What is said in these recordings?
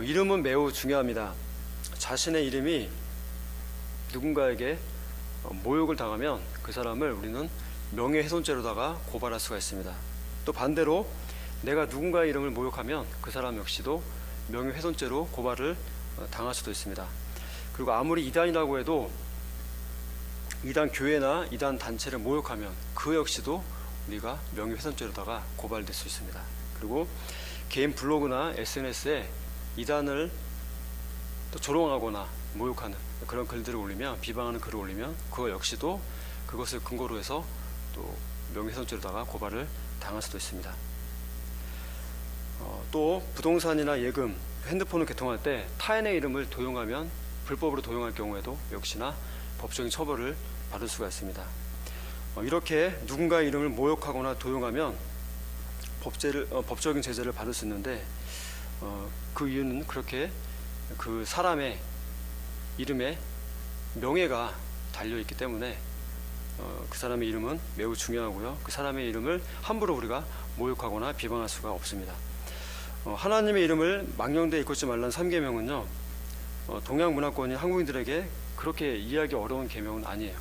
이름은 매우 중요합니다. 자신의 이름이 누군가에게 모욕을 당하면 그 사람을 우리는 명예훼손죄로다가 고발할 수가 있습니다. 또 반대로 내가 누군가의 이름을 모욕하면 그 사람 역시도 명예훼손죄로 고발을 당할 수도 있습니다. 그리고 아무리 이단이라고 해도 이단 교회나 이단 단체를 모욕하면 그 역시도 우리가 명예훼손죄로다가 고발될 수 있습니다. 그리고 개인 블로그나 SNS에 이단을 또 조롱하거나 모욕하는 그런 글들을 올리면, 비방하는 글을 올리면 그거 역시도 그것을 근거로 해서 또 명예훼손죄로다가 고발을 당할 수도 있습니다. 또 부동산이나 예금, 핸드폰을 개통할 때 타인의 이름을 도용하면, 불법으로 도용할 경우에도 역시나 법적인 처벌을 받을 수가 있습니다. 이렇게 누군가의 이름을 모욕하거나 도용하면 법적인 제재를 받을 수 있는데, 그 이유는 그렇게 그 사람의 이름에 명예가 달려있기 때문에 그 사람의 이름은 매우 중요하고요. 그 사람의 이름을 함부로 우리가 모욕하거나 비방할 수가 없습니다. 하나님의 이름을 망령되이 일컫지 말라는 3계명은요, 동양 문화권인 한국인들에게 그렇게 이해하기 어려운 계명은 아니에요.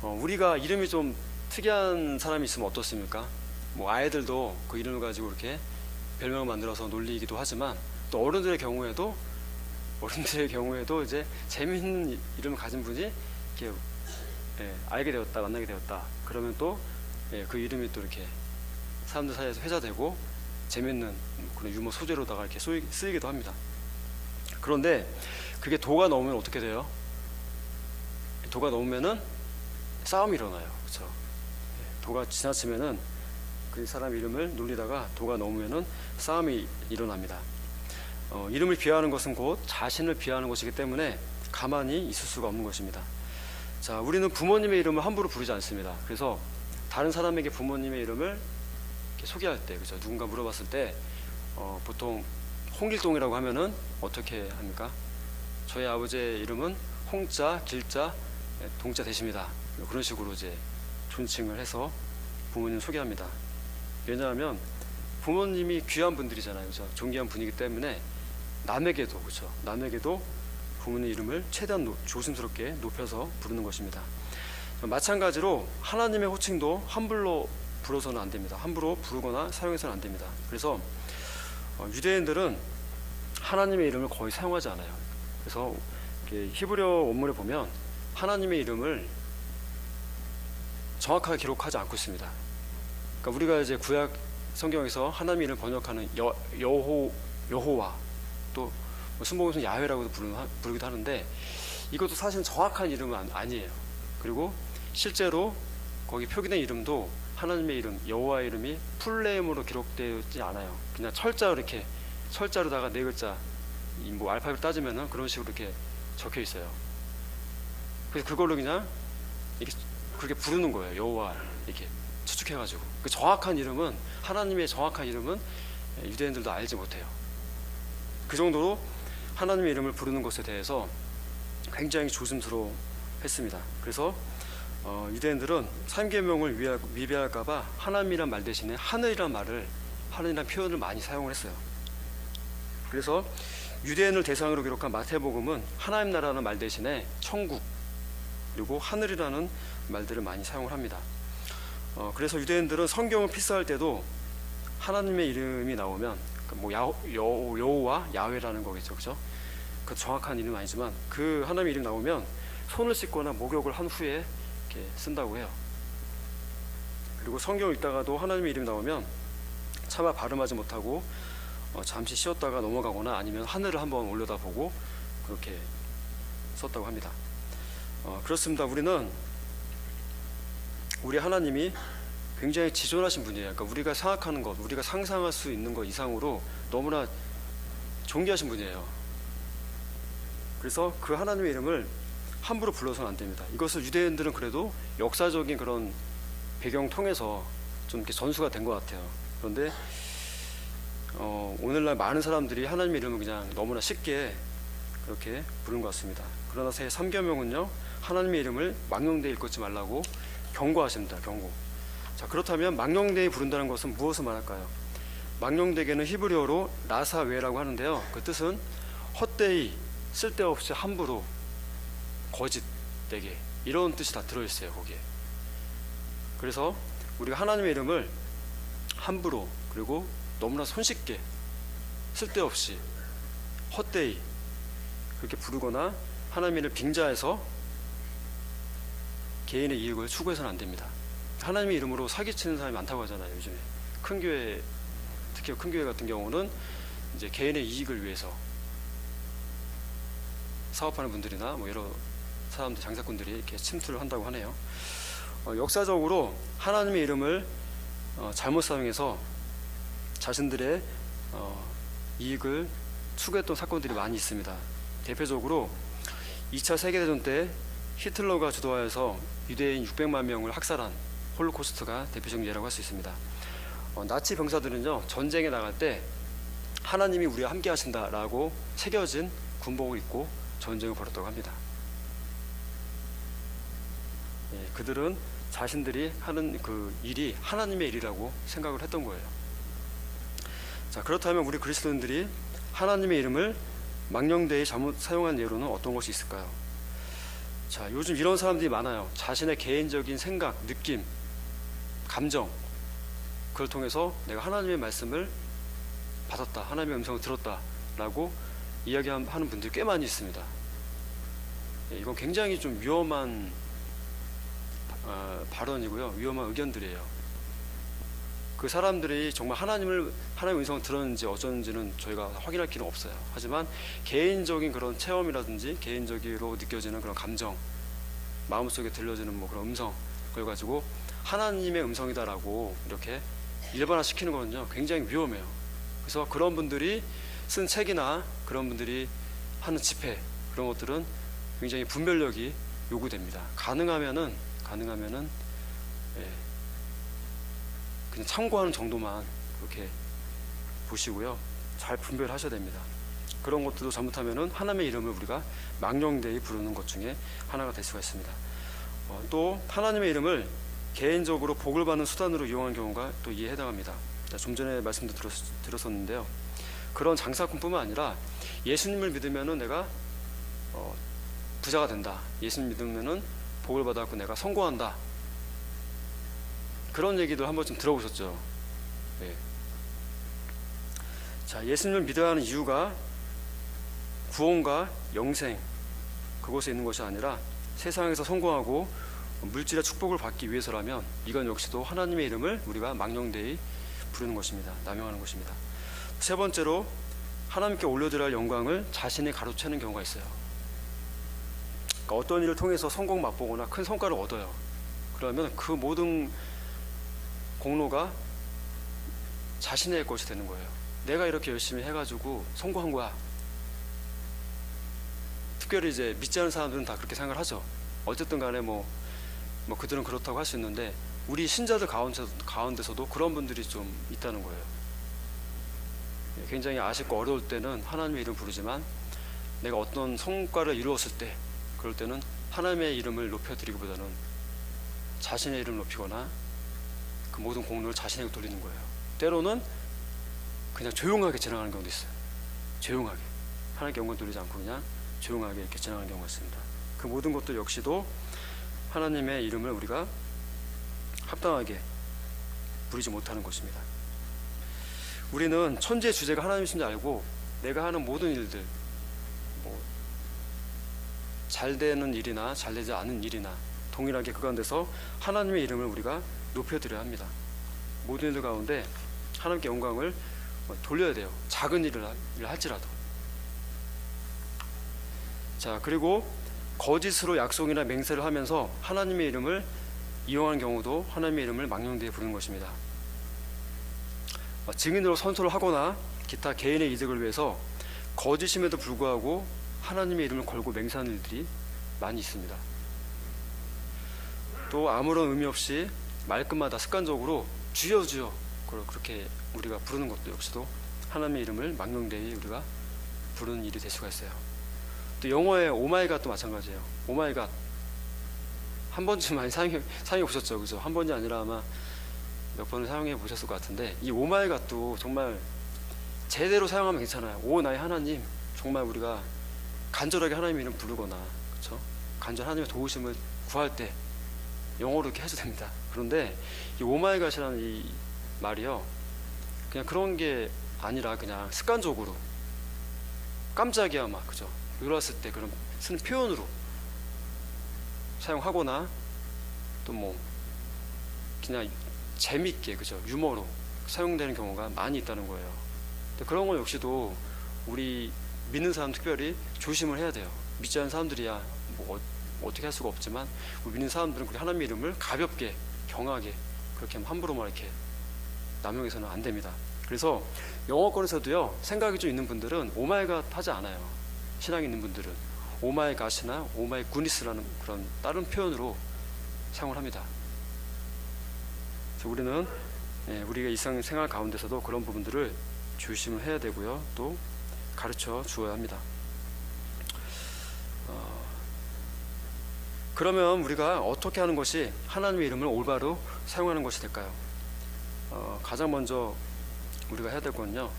우리가 이름이 좀 특이한 사람이 있으면 어떻습니까? 뭐 아이들도 그 이름을 가지고 이렇게 별명을 만들어서 놀리기도 하지만, 또 어른들의 경우에도 이제 재미있는 이름을 가진 분이 이렇게 알게 되었다, 만나게 되었다. 그러면 또 그 이름이 또 이렇게 사람들 사이에서 회자되고 재미있는 그런 유머 소재로다가 이렇게 쓰이기도 합니다. 그런데 그게 도가 넘으면 어떻게 돼요? 도가 넘으면은 싸움이 일어나요. 그렇죠? 도가 지나치면은 그 사람 이름을 놀리다가 도가 넘으면은 싸움이 일어납니다. 이름을 비하하는 것은 곧 자신을 비하하는 것이기 때문에 가만히 있을 수가 없는 것입니다. 자, 우리는 부모님의 이름을 함부로 부르지 않습니다. 그래서 다른 사람에게 부모님의 이름을 이렇게 소개할 때, 그죠? 누군가 물어봤을 때 보통 홍길동이라고 하면은 어떻게 합니까? 저희 아버지의 이름은 홍자, 길자, 동자 되십니다. 그런 식으로 이제 존칭을 해서 부모님 소개합니다. 왜냐하면 부모님이 귀한 분들이잖아요. 그죠? 존귀한 분이기 때문에 남에게도, 그렇죠? 남에게도 부모님 이름을 최대한 조심스럽게 높여서 부르는 것입니다. 마찬가지로 하나님의 호칭도 함부로 불어서는 안 됩니다. 함부로 부르거나 사용해서는 안 됩니다. 그래서 유대인들은 하나님의 이름을 거의 사용하지 않아요. 그래서 히브리어 원문에 보면 하나님의 이름을 정확하게 기록하지 않고 있습니다. 그러니까 우리가 이제 구약 성경에서 하나님의 이름을 번역하는 여호와, 또 순복음에서는 야훼라고도 부르기도 하는데, 이것도 사실 정확한 이름은 아니에요. 그리고 실제로 거기 표기된 이름도 하나님의 이름, 여호와의 이름이 풀네임으로 기록되어 있지 않아요. 그냥 철자로다가 네 글자, 뭐 알파벳 따지면은 그런 식으로 이렇게 적혀 있어요. 그래서 그걸로 그냥 이렇게 그렇게 부르는 거예요. 여호와 이렇게 추측해가지고. 그 정확한 이름은, 하나님의 정확한 이름은 유대인들도 알지 못해요. 그 정도로 하나님의 이름을 부르는 것에 대해서 굉장히 조심스러워했습니다. 그래서 유대인들은 3계명을 위배할까봐 하나님이란 말 대신에 하늘이란 표현을 많이 사용을 했어요. 그래서 유대인을 대상으로 기록한 마태복음은 하나님 나라는 말 대신에 천국, 그리고 하늘이라는 말들을 많이 사용을 합니다. 그래서 유대인들은 성경을 필사할 때도 하나님의 이름이 나오면 뭐 여호와, 야훼라는 거겠죠, 그렇죠? 그 정확한 이름은 아니지만 그 하나님의 이름 나오면 손을 씻거나 목욕을 한 후에 이렇게 쓴다고 해요. 그리고 성경 읽다가도 하나님의 이름 나오면 차마 발음하지 못하고 잠시 쉬었다가 넘어가거나 아니면 하늘을 한번 올려다보고 그렇게 썼다고 합니다. 그렇습니다. 우리 하나님이 굉장히 지존하신 분이에요. 그러니까 우리가 생각하는 것, 우리가 상상할 수 있는 것 이상으로 너무나 존귀하신 분이에요. 그래서 그 하나님의 이름을 함부로 불러서는 안 됩니다. 이것을 유대인들은 그래도 역사적인 그런 배경 통해서 좀 이렇게 전수가 된 것 같아요. 그런데 오늘날 많은 사람들이 하나님의 이름을 그냥 너무나 쉽게 그렇게 부르는 것 같습니다. 그러나 새 3계명은요, 하나님의 이름을 망령되이 일컫지 말라고 경고하십니다. 경고. 자, 그렇다면 망령되이 부른다는 것은 무엇을 말할까요? 망령되게는 히브리어로 라사웨라고 하는데요. 그 뜻은 헛되이, 쓸데없이, 함부로, 거짓되게, 이런 뜻이 다 들어있어요 거기에. 그래서 우리가 하나님의 이름을 함부로, 그리고 너무나 손쉽게, 쓸데없이, 헛되이 그렇게 부르거나 하나님의 이름을 빙자해서 개인의 이익을 추구해서는 안 됩니다. 하나님의 이름으로 사기치는 사람이 많다고 하잖아요 요즘에. 큰 교회, 특히 큰 교회 같은 경우는 이제 개인의 이익을 위해서 사업하는 분들이나 뭐 여러 사람들, 장사꾼들이 이렇게 침투를 한다고 하네요. 역사적으로 하나님의 이름을 잘못 사용해서 자신들의 이익을 추구했던 사건들이 많이 있습니다. 대표적으로 2차 세계대전 때 히틀러가 주도하여서 유대인 600만 명을 학살한 홀로코스트가 대표적인 예라고 할 수 있습니다. 나치 병사들은요, 전쟁에 나갈 때 하나님이 우리와 함께 하신다라고 새겨진 군복을 입고 전쟁을 벌였다고 합니다. 그들은 자신들이 하는 그 일이 하나님의 일이라고 생각을 했던 거예요. 자, 그렇다면 우리 그리스도인들이 하나님의 이름을 망령되이 잘못 사용한 예로는 어떤 것이 있을까요? 자, 요즘 이런 사람들이 많아요. 자신의 개인적인 생각, 느낌, 감정, 그걸 통해서 내가 하나님의 말씀을 받았다, 하나님의 음성을 들었다 라고 이야기하는 분들이 꽤 많이 있습니다. 이건 굉장히 좀 위험한 발언이고요, 위험한 의견들이에요. 그 사람들이 정말 하나님의 음성을 들었는지 어쩐지는 저희가 확인할 길은 없어요. 하지만 개인적인 그런 체험이라든지 개인적으로 느껴지는 그런 감정, 마음속에 들려지는 뭐 그런 음성, 그걸 가지고 하나님의 음성이다라고 이렇게 일반화시키는 거는요 굉장히 위험해요. 그래서 그런 분들이 쓴 책이나 그런 분들이 하는 집회, 그런 것들은 굉장히 분별력이 요구됩니다. 가능하면은 그냥 참고하는 정도만 그렇게 보시고요, 잘 분별하셔야 됩니다. 그런 것들도 잘못하면은 하나님의 이름을 우리가 망령되이 부르는 것 중에 하나가 될 수가 있습니다. 또 하나님의 이름을 개인적으로 복을 받는 수단으로 이용하는 경우가 또 이에 해당합니다. 좀 전에 말씀도 들었었는데요, 그런 장사꾼뿐만 아니라 예수님을 믿으면은 내가 부자가 된다, 예수님 믿으면은 복을 받아갖고 내가 성공한다, 그런 얘기도 한 번쯤 들어보셨죠? 네. 자, 예수님을 믿어야 하는 이유가 구원과 영생, 그곳에 있는 것이 아니라 세상에서 성공하고 물질의 축복을 받기 위해서라면 이건 역시도 하나님의 이름을 우리가 망령되이 부르는 것입니다. 남용하는 것입니다. 세 번째로, 하나님께 올려드려야 할 영광을 자신이 가로채는 경우가 있어요. 그러니까 어떤 일을 통해서 성공 맛보거나 큰 성과를 얻어요. 그러면 그 모든 공로가 자신의 것이 되는 거예요. 내가 이렇게 열심히 해가지고 성공한 거야. 특별히 이제 믿지 않는 사람들은 다 그렇게 생각을 하죠. 어쨌든 간에 뭐 그들은 그렇다고 할 수 있는데, 우리 신자들 가운데서도 그런 분들이 좀 있다는 거예요. 굉장히 아쉽고 어려울 때는 하나님의 이름 부르지만 내가 어떤 성과를 이루었을 때, 그럴 때는 하나님의 이름을 높여드리기보다는 자신의 이름을 높이거나 그 모든 공로를 자신에게 돌리는 거예요. 때로는 그냥 조용하게 지나가는 경우도 있어요. 조용하게, 하나님께 영광 돌리지 않고 그냥 조용하게 이렇게 지나가는 경우가 있습니다. 그 모든 것들 역시도 하나님의 이름을 우리가 합당하게 부르지 못하는 것입니다. 우리는 천지의 주제가 하나님이신지 알고 내가 하는 모든 일들, 잘 되는 일이나 잘 되지 않은 일이나 동일하게 그 가운데서 하나님의 이름을 우리가 높여드려야 합니다. 모든 일들 가운데 하나님께 영광을 돌려야 돼요. 작은 일을 할지라도. 자, 그리고 거짓으로 약속이나 맹세를 하면서 하나님의 이름을 이용하는 경우도 하나님의 이름을 망령되이 부르는 것입니다. 증인으로 선서를 하거나 기타 개인의 이득을 위해서 거짓임에도 불구하고 하나님의 이름을 걸고 맹세하는 일들이 많이 있습니다. 또 아무런 의미 없이 말끝마다 습관적으로 주여 주여 그렇게 우리가 부르는 것도 역시도 하나님의 이름을 망령되이 우리가 부르는 일이 될 수가 있어요. 또 영어의 오마이갓도 마찬가지예요. 오마이갓 한 번쯤 많이 사용해 보셨죠, 그죠? 한 번이 아니라 아마 몇 번 사용해 보셨을 것 같은데, 이 오마이갓도 정말 제대로 사용하면 괜찮아요. 오 나의 하나님, 정말 우리가 간절하게 하나님 이름 부르거나, 그렇죠? 간절 하나님의 도우심을 구할 때 영어로 이렇게 해도 됩니다. 그런데 이 오마이갓이라는 이 말이요, 그냥 그런 게 아니라 그냥 습관적으로 깜짝이야 막, 그죠? 놀랐을 때 그런 쓰는 표현으로 사용하거나, 또 뭐 그냥 재밌게, 그죠? 유머로 사용되는 경우가 많이 있다는 거예요. 근데 그런 거 역시도 우리 믿는 사람 특별히 조심을 해야 돼요. 믿지 않는 사람들이야 뭐 어떻게 할 수가 없지만, 우리 믿는 사람들은 그렇게 하나님의 이름을 가볍게, 경하게, 그렇게 함부로만 이렇게 남용해서는 안 됩니다. 그래서 영어권에서도요, 생각이 좀 있는 분들은 오마이갓 하지 않아요. 신앙이 있는 분들은 오마이갓이나 오마이굿니스라는 그런 다른 표현으로 사용을 합니다. 그래서 우리는 우리가 일상생활 가운데서도 그런 부분들을 조심을 해야 되고요, 또 가르쳐 주어야 합니다. 그러면 우리가 어떻게 하는 것이 하나님의 이름을 올바로 사용하는 것이 될까요? 가장 먼저 우리가 해야 될 거는요,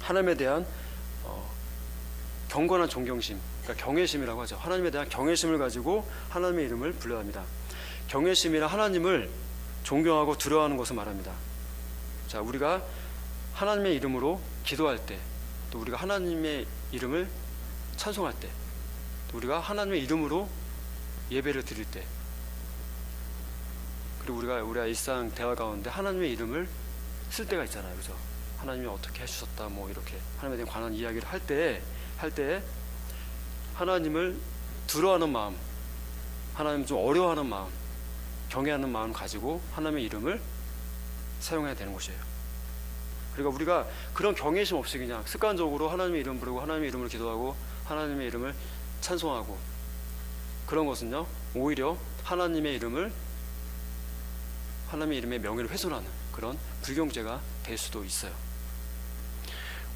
하나님에 대한 경건한 존경심, 그러니까 경외심이라고 하죠. 하나님에 대한 경외심을 가지고 하나님의 이름을 불러야 합니다. 경외심이란 하나님을 존경하고 두려워하는 것을 말합니다. 자, 우리가 하나님의 이름으로 기도할 때, 또 우리가 하나님의 이름을 찬송할 때, 또 우리가 하나님의 이름으로 예배를 드릴 때, 그리고 우리가 일상 대화 가운데 하나님의 이름을 쓸 때가 있잖아요, 그죠? 하나님이 어떻게 해주셨다, 뭐 이렇게 하나님에 대한 관한 이야기를 할 때 하나님을 두려워하는 마음, 하나님 좀 어려워하는 마음, 경외하는 마음 가지고 하나님의 이름을 사용해야 되는 것이에요. 그러니까 우리가 그런 경외심 없이 그냥 습관적으로 하나님의 이름 부르고 하나님의 이름으로 기도하고 하나님의 이름을 찬송하고, 그런 것은요, 오히려 하나님의 이름의 명예를 훼손하는 그런 불경죄가 될 수도 있어요.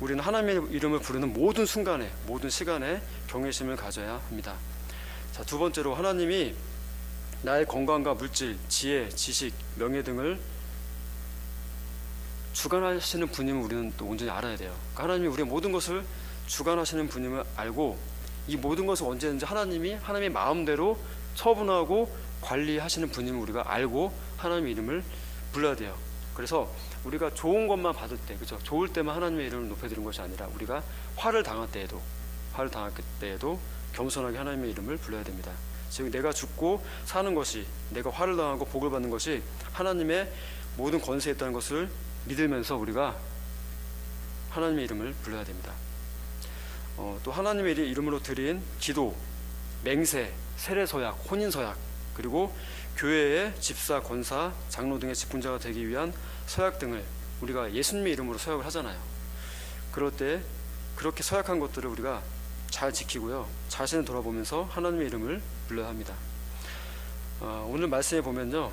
우리는 하나님의 이름을 부르는 모든 순간에, 모든 시간에 경외심을 가져야 합니다. 자, 두 번째로, 하나님이 나의 건강과 물질, 지혜, 지식, 명예 등을 주관하시는 분임을 우리는 또 온전히 알아야 돼요. 그러니까 하나님이 우리의 모든 것을 주관하시는 분임을 알고, 이 모든 것을 언제든지 하나님의 마음대로 처분하고 관리하시는 분임을 우리가 알고 하나님의 이름을 불러야 돼요. 그래서 우리가 좋은 것만 받을 때, 그죠? 좋을 때만 하나님의 이름을 높여드리는 것이 아니라, 우리가 화를 당할 때에도 겸손하게 하나님의 이름을 불러야 됩니다. 즉, 내가 죽고 사는 것이, 내가 화를 당하고 복을 받는 것이 하나님의 모든 권세에 있다는 것을 믿으면서 우리가 하나님의 이름을 불러야 됩니다. 또 하나님의 이름으로 드린 기도, 맹세, 세례서약, 혼인서약, 그리고 교회의 집사, 권사, 장로 등의 직분자가 되기 위한 서약 등을 우리가 예수님의 이름으로 서약을 하잖아요. 그럴 때 그렇게 서약한 것들을 우리가 잘 지키고요, 자신을 돌아보면서 하나님의 이름을 불러야 합니다. 오늘 말씀에 보면요,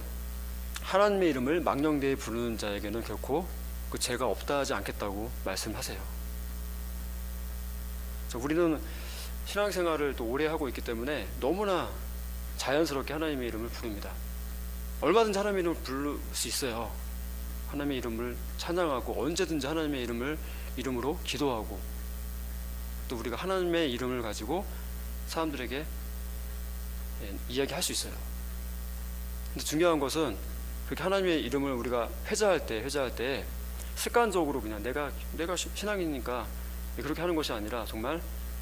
하나님의 이름을 망령되이 부르는 자에게는 결코 그 죄가 없다 하지 않겠다고 말씀하세요. 우리는 신앙생활을 또 오래 하고 있기 때문에 너무나 자연스럽게 하나님의 이름을 부릅니다. 얼마든지 하나님의 이름을 부를 수 있어요. 하나님의 이름을 찬양하고, 언제든지 하나님의 이름으로 기도하고, 또 우리가 하나님의 이름을 가지고 사람들에게 이야기할 수 있어요. 근데 중요한 것은, 그렇게 하나님의 이름을 우리가 회자할 때 습관적으로 그냥 내가 신앙이니까 그렇게 하는 것이 아니라, 정말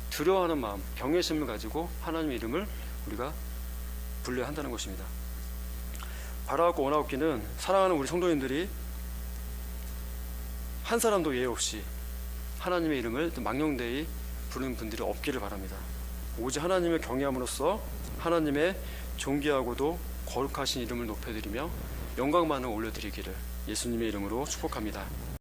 두려워하는 마음, 경외심을 가지고 하나님의 이름을 우리가 불러야 한다는 것입니다. 바라옵고 원하옵기는 사랑하는 우리 성도님들이 한 사람도 예외 없이 하나님의 이름을 망령되이 부르는 분들이 없기를 바랍니다. 오직 하나님을 경외함으로써 하나님의 존귀하고도 거룩하신 이름을 높여드리며 영광만을 올려드리기를 예수님의 이름으로 축복합니다.